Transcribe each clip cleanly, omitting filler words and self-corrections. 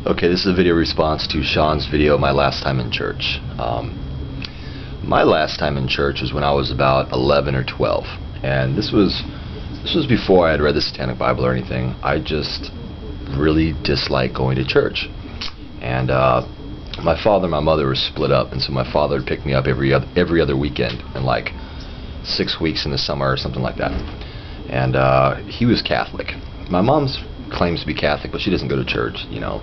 Okay, this is a video response to Shawn's video, My Last Time in Church. My last time in church was when I was about 11 or 12, and this was before I had read the Satanic Bible or anything. I just really disliked going to church, and my father and my mother were split up, and so my father would pick me up every other weekend, and like 6 weeks in the summer or something like that. And he was Catholic. My mom's claims to be Catholic, but she doesn't go to church, you know.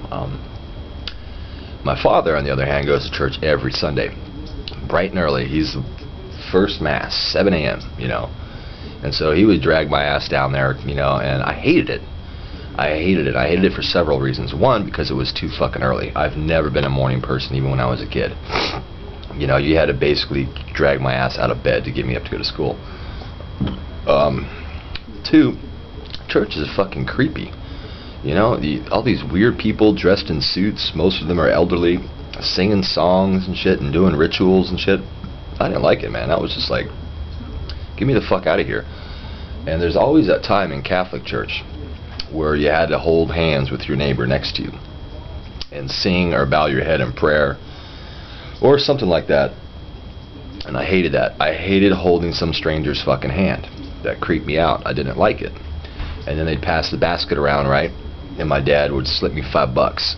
My father, on the other hand, goes to church every Sunday, bright and early. He's the first Mass, 7 a.m., you know. And so he would drag my ass down there, you know, and I hated it. I hated it for several reasons. One, because it was too fucking early. I've never been a morning person, even when I was a kid. You know, you had to basically drag my ass out of bed to get me up to go to school. Two, church is fucking creepy. You know, all these weird people dressed in suits, most of them are elderly, singing songs and shit and doing rituals and shit. I didn't like it, man. I was just like, get me the fuck out of here. And there's always that time in Catholic church where you had to hold hands with your neighbor next to you and sing or bow your head in prayer or something like that. And I hated that. I hated holding some stranger's fucking hand. That creeped me out. I didn't like it. And then they'd pass the basket around, right? And my dad would slip me $5,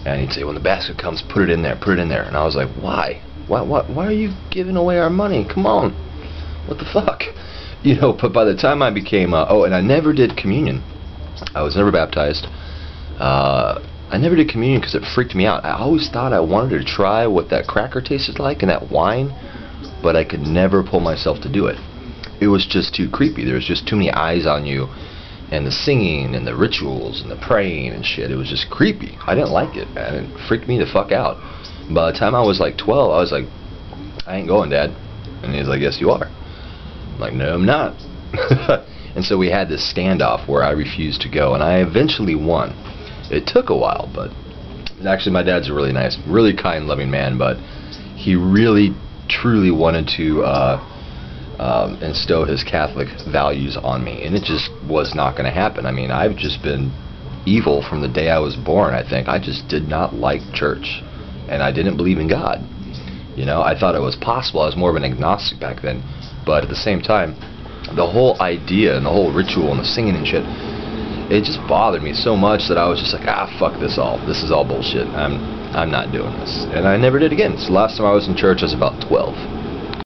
and he'd say, when the basket comes, put it in there, put it in there. And I was like, why? Why are you giving away our money? Come on. What the fuck? You know, but by the time I became, and I never did communion. I was never baptized. I never did communion because it freaked me out. I always thought I wanted to try what that cracker tasted like and that wine, but I could never pull myself to do it. It was just too creepy. There was just too many eyes on you, and the singing and the rituals and the praying and shit. It was just creepy. I didn't like it, man. It freaked me the fuck out. By the time I was like 12, I was like, I ain't going, Dad. And he's like, yes, you are. I'm like, no, I'm not. And so we had this standoff where I refused to go, and I eventually won. It took a while, but actually my dad's a really nice, really kind, loving man, but he really, truly wanted to instill his Catholic values on me, and it just was not going to happen. I mean, I've just been evil from the day I was born, I think. I just did not like church, and I didn't believe in God. You know, I thought it was possible. I was more of an agnostic back then, but at the same time, the whole idea and the whole ritual and the singing and shit, it just bothered me so much that I was just like, fuck this all. This is all bullshit. I'm not doing this. And I never did again. So last time I was in church I was about 12.